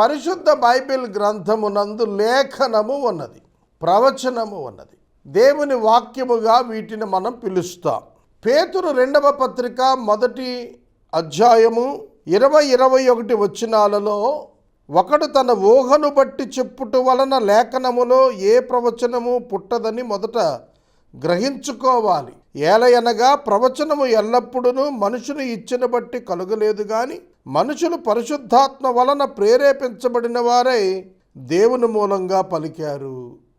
పరిశుద్ధ బైబిల్ గ్రంథమునందు లేఖనము ఉన్నది, ప్రవచనము ఉన్నది. దేవుని వాక్యముగా వీటిని మనం పిలుస్తాం. పేతురు 2వ పత్రిక 1వ అధ్యాయము 20-21 వచనాలలో, ఒకడు తన ఊహను బట్టి చెప్పుట వలన లేఖనములో ఏ ప్రవచనము పుట్టదని మొదట గ్రహించుకోవాలి. ఏలయనగా ప్రవచనము ఎల్లప్పుడూ మనుషుని ఇచ్చిన బట్టి కలుగలేదు గాని మనుషులు పరిశుద్ధాత్మ వలన ప్రేరేపించబడిన వారై దేవుని మూలంగా పలికారు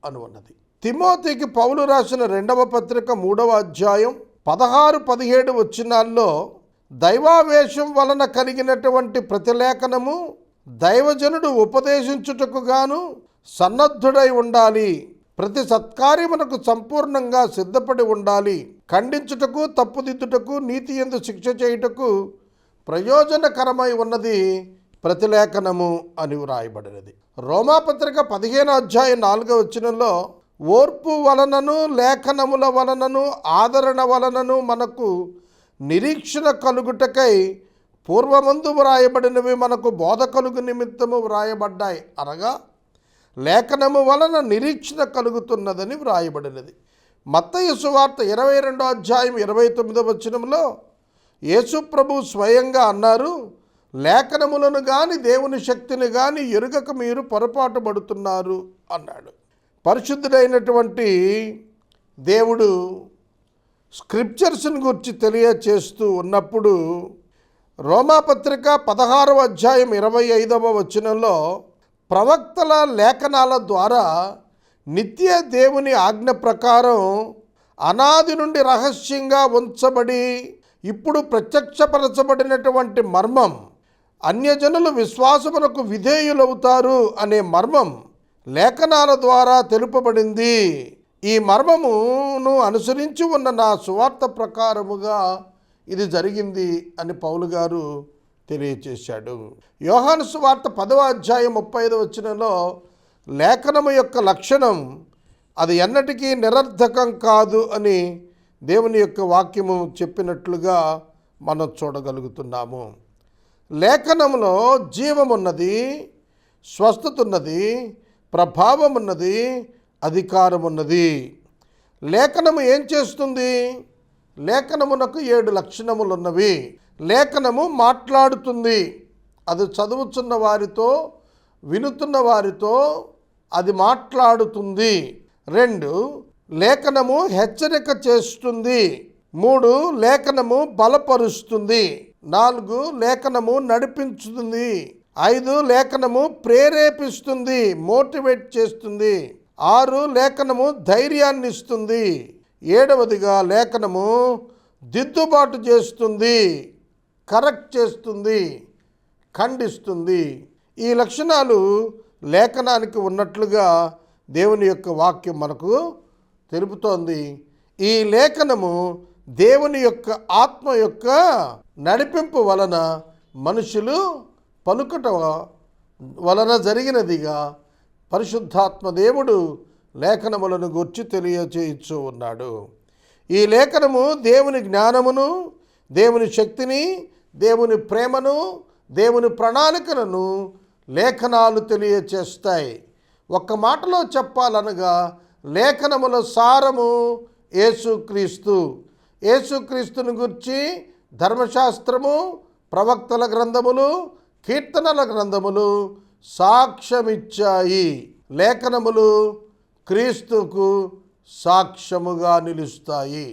అని ఉన్నది. తిమోతికి పౌలు రాసిన 2వ పత్రిక 3వ అధ్యాయం 16-17 వచనాల్లో, దైవావేశం వలన కలిగినటువంటి ప్రతిలేఖనము దైవజనుడు ఉపదేశించుటకు గాను సన్నద్ధుడై ఉండాలి, ప్రతి సత్కార్యమునకు సంపూర్ణంగా సిద్ధపడి ఉండాలి, ఖండించుటకు, తప్పుదిద్దుటకు, నీతి యందు శిక్ష చేయుటకు ప్రయోజనకరమై ఉన్నది ప్రతిలేఖనము అని వ్రాయబడినది. రోమాపత్రిక 15వ అధ్యాయం 4వ వచనంలో, ఓర్పు వలనను లేఖనముల వలనను ఆదరణ వలనను మనకు నిరీక్షణ కలుగుటకై పూర్వమందు వ్రాయబడినవి మనకు బోధ కలుగు నిమిత్తము వ్రాయబడ్డాయి, అనగా లేఖనము వలన నిరీక్షణ కలుగుతున్నదని వ్రాయబడినది. మత్తయి సువార్త 22వ అధ్యాయం 29వ వచనంలో యేసు ప్రభు స్వయంగా అన్నారు, లేఖనములను గాని దేవుని శక్తిని గాని ఎరుగక మీరు పొరపాటు పడుతున్నారు అన్నాడు. పరిశుద్ధుడైనటువంటి దేవుడు స్క్రిప్చర్స్ని గురించి తెలియచేస్తూ ఉన్నప్పుడు రోమాపత్రిక 16వ అధ్యాయం 25వ వచనంలో, ప్రవక్తల లేఖనాల ద్వారా నిత్య దేవుని ఆజ్ఞ ప్రకారం అనాది నుండి రహస్యంగా ఉంచబడి ఇప్పుడు ప్రత్యక్షపరచబడినటువంటి మర్మం, అన్యజనులు విశ్వాసమునకు విధేయులవుతారు అనే మర్మం లేఖనాల ద్వారా తెలుపబడింది. ఈ మర్మమును అనుసరించి ఉన్న నా సువార్త ప్రకారముగా ఇది జరిగింది అని పౌలు గారు తెలియచేశాడు. యోహాను సువార్త 10వ అధ్యాయం 35వ వచనంలో, లేఖనము యొక్క లక్షణం అది ఎన్నటికీ నిరర్ధకం కాదు అని దేవుని యొక్క వాక్యము చెప్పినట్లుగా మనం చూడగలుగుతున్నాము. లేఖనములో జీవమున్నది, స్వస్థత ఉన్నది, ప్రభావం ఉన్నది, అధికారం ఉన్నది. లేఖనము ఏం చేస్తుంది? లేఖనమునకు 7 లక్షణములు ఉన్నవి. లేఖనము మాట్లాడుతుంది, అది చదువుతున్న వారితో, వినుతున్న వారితో అది మాట్లాడుతుంది. 2, లేఖనము హెచ్చరిక చేస్తుంది. 3, లేఖనము బలపరుస్తుంది. 4, లేఖనము నడిపించుతుంది. 5, లేఖనము ప్రేరేపిస్తుంది, మోటివేట్ చేస్తుంది. 6, లేఖనము ధైర్యాన్ని ఇస్తుంది. 7వదిగా లేఖనము దిద్దుబాటు చేస్తుంది, కరెక్ట్ చేస్తుంది, ఖండిస్తుంది. ఈ లక్షణాలు లేఖనానికి ఉన్నట్లుగా దేవుని యొక్క వాక్యం మనకు తెలుపుతోంది. ఈ లేఖనము దేవుని యొక్క ఆత్మ యొక్క నడిపింపు వలన మనుషులు పలుకట వలన జరిగినదిగా పరిశుద్ధాత్మ దేవుడు లేఖనములను గూర్చి తెలియచేయచ్చు ఉన్నాడు. ఈ లేఖనము దేవుని జ్ఞానమును, దేవుని శక్తిని, దేవుని ప్రేమను, దేవుని ప్రణాళికలను లేఖనాలు తెలియచేస్తాయి. ఒక్క మాటలో చెప్పాలనగా లేఖనముల సారము యేసుక్రీస్తు. యేసుక్రీస్తుని గురించి ధర్మశాస్త్రము, ప్రవక్తల గ్రంథములు, కీర్తనల గ్రంథములు సాక్ష్యమిచ్చాయి. లేఖనములు క్రీస్తుకు సాక్ష్యముగా నిలుస్తాయి.